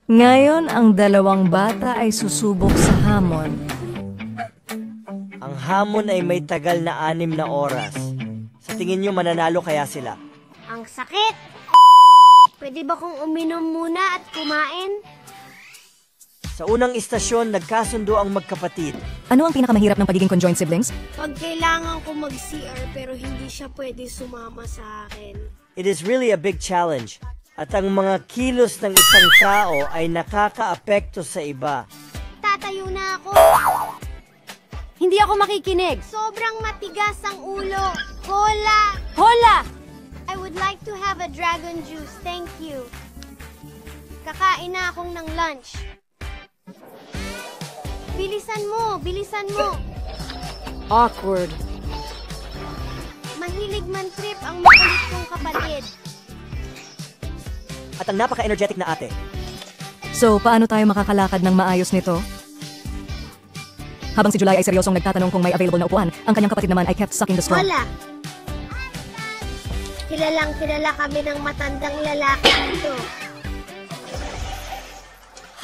Ngayon, ang dalawang bata ay susubok sa hamon. Ang hamon ay may tagal na 6 na oras. Sa tingin nyo mananalo kaya sila? Ang sakit! Pwede ba kong uminom muna at kumain? Sa unang istasyon, nagkasundo ang magkapatid. Ano ang pinakamahirap ng pagiging conjoined siblings? Pag kailangan ko mag-CR pero hindi siya pwede sumama sa akin. It is really a big challenge. At ang mga kilos ng isang tao ay nakakaapekto sa iba. Tatayo na ako. Hindi ako makikinig. Sobrang matigas ang ulo. Hola! Hola! I would like to have a dragon juice, thank you. Kakain na akong ng lunch. Bilisan mo, bilisan mo. Awkward. Mahilig man trip ang makulit kong kapatid. At ang napaka-energetic na ate. So, paano tayo makakalakad ng maayos nito? Habang si July ay seryosong nagtatanong kung may available na upuan, ang kanyang kapatid naman ay kept sucking the straw. Wala. Kilalang kilala kami ng matandang lalaki dito.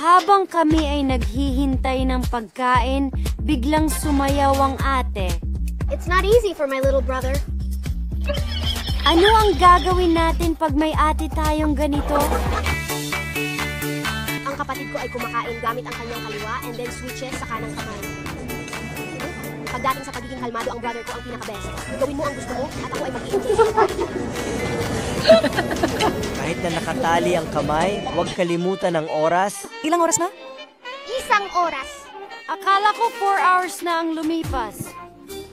Habang kami ay naghihintay ng pagkain, biglang sumayaw ang ate. It's not easy for my little brother. Ano ang gagawin natin pag may ate tayong ganito? Ang kapatid ko ay kumakain gamit ang kanyang kaliwa and then switches sa kanang kamay. Pagdating sa pagiging kalmado, ang brother ko ang pinaka-best. Gawin mo ang gusto mo at ako ay mag-i-enjoy. Kahit na nakatali ang kamay, huwag kalimutan ang oras. Ilang oras na? 1 oras. Akala ko 4 hours na ang lumipas.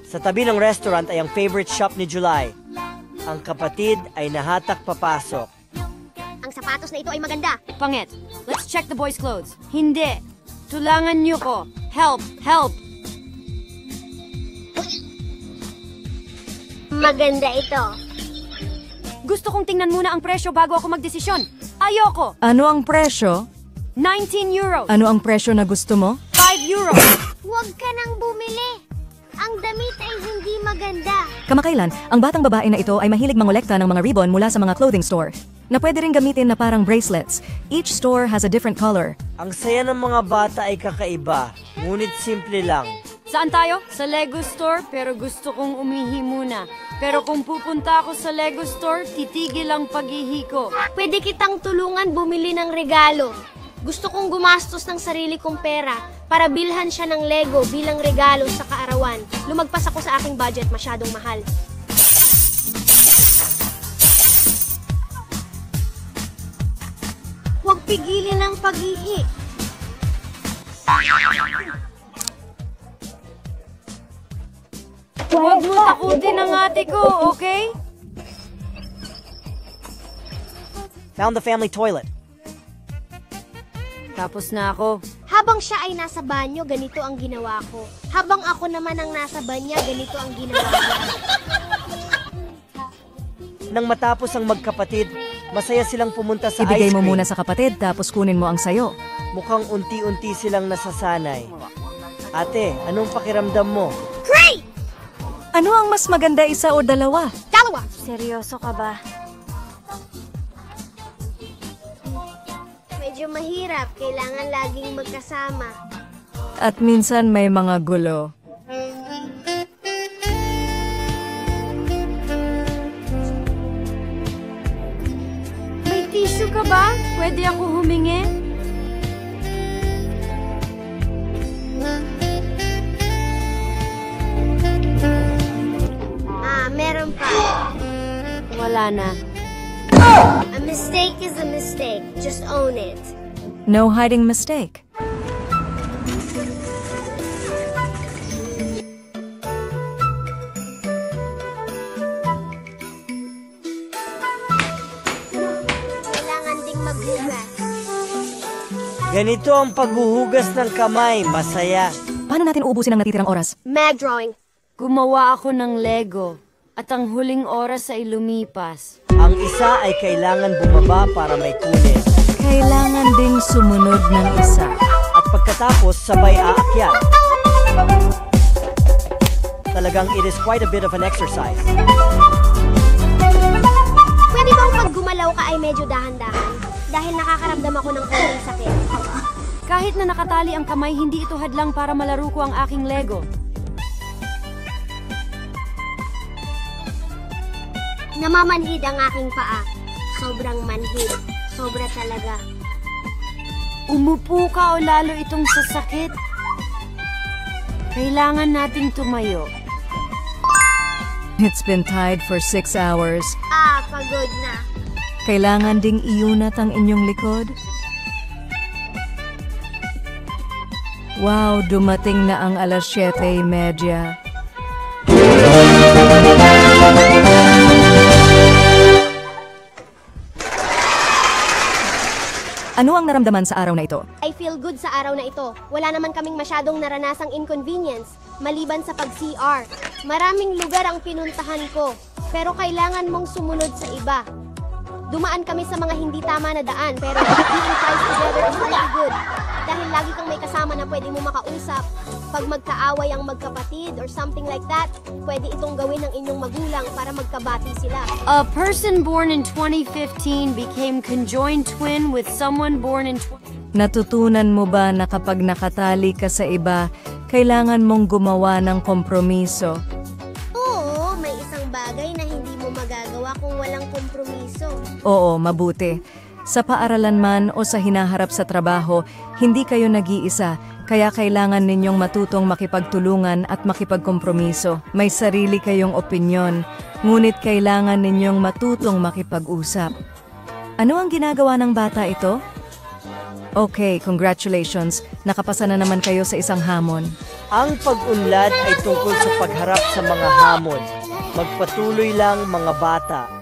Sa tabi ng restaurant ay ang favorite shop ni July. Ang kapatid ay nahatak papasok. Ang sapatos na ito ay maganda. Pangit. Let's check the boys' clothes. Hindi. Tulangan niyo ko. Help! Help! Maganda ito. Gusto kong tingnan muna ang presyo bago ako magdesisyon. Ayoko! Ano ang presyo? 19 euros. Ano ang presyo na gusto mo? 5 euros. Huwag ka nang bumili. Ang damit ay hindi maganda. Kamakailan, ang batang babae na ito ay mahilig mangolekta ng mga ribbon mula sa mga clothing store, na pwede rin gamitin na parang bracelets. Each store has a different color. Ang saya ng mga bata ay kakaiba, ngunit simple lang. Saan tayo? Sa Lego Store, pero gusto kong umihi muna. Pero kung pupunta ako sa Lego Store, titigil ang paghihi ko. Pwede kitang tulungan bumili ng regalo. Gusto kong gumastos ng sarili kong pera para bilhan siya ng Lego bilang regalo sa kaarawan. Lumagpas ako sa aking budget, masyadong mahal. Huwag pigilin ang paghihi. Huwag mo takutin ang ate ko, okay? Found the family toilet. Tapos na ako. Habang siya ay nasa banyo, ganito ang ginawa ko. Habang ako naman ang nasa banya, ganito ang ginawa ko. Nang matapos ang magkapatid, masaya silang pumunta sa Ibigay ice mo cream. muna sa kapatid, tapos kunin mo ang sayo. Mukhang unti-unti silang nasasanay. Ate, anong pakiramdam mo? Great! Ano ang mas maganda, isa o dalawa? Dalawa! Seryoso ka ba? Medyo mahirap, kailangan laging magkasama. At minsan may mga gulo. May tissue ka ba? Pwede ako humingi? Meron pa. Wala na. A mistake is a mistake. Just own it. No hiding mistake. Kailangan ding maghugas. Ganito ang paghuhugas ng kamay, masaya. Paano natin uubusin ang natitirang oras? Mag drawing. Gumawa ako ng Lego at ang huling oras ay lumipas. Ang isa ay kailangan bumaba para may kunin. Kailangan ding sumunod ng isa. At pagkatapos, sabay aakyat. Talagang it is quite a bit of an exercise. Pwede bang pag gumalaw ka ay medyo dahan-dahan? Dahil nakakaramdam ako ng konting sakit. Kahit na nakatali ang kamay, hindi ito hadlang para malaro ko ang aking Lego. Namamanhid ang aking paa. Sobrang manhid. Sobra talaga. Umupo ka o lalo itong sasakit. Kailangan nating tumayo. It's been tied for 6 hours. Pagod na. Kailangan ding iunat ang inyong likod. Wow, dumating na ang alas 7:30. Ano ang naramdaman sa araw na ito? I feel good sa araw na ito. Wala naman kaming masyadong naranasang inconvenience, maliban sa pag-CR. Maraming lugar ang pinuntahan ko, pero kailangan mong sumunod sa iba. Dumaan kami sa mga hindi tama na daan, pero being ties together is really good. Dahil lagi kang may kasama na pwede mo makausap. Pag magkaaway ang magkapatid or something like that, pwede itong gawin ng inyong magulang para magkabati sila. A person born in 2015 became conjoined twin with someone born in Natutunan mo ba na kapag nakatali ka sa iba, kailangan mong gumawa ng kompromiso? Oo, may isang bagay na hindi mo magagawa kung walang kompromiso. Oo, mabuti. Sa paaralan man o sa hinaharap sa trabaho, hindi kayo nag-iisa, kaya kailangan ninyong matutong makipagtulungan at makipagkompromiso. May sarili kayong opinyon, ngunit kailangan ninyong matutong makipag-usap. Ano ang ginagawa ng bata ito? Okay, congratulations. Nakapasa na naman kayo sa isang hamon. Ang pag-unlad ay tungkol sa pagharap sa mga hamon. Magpatuloy lang mga bata.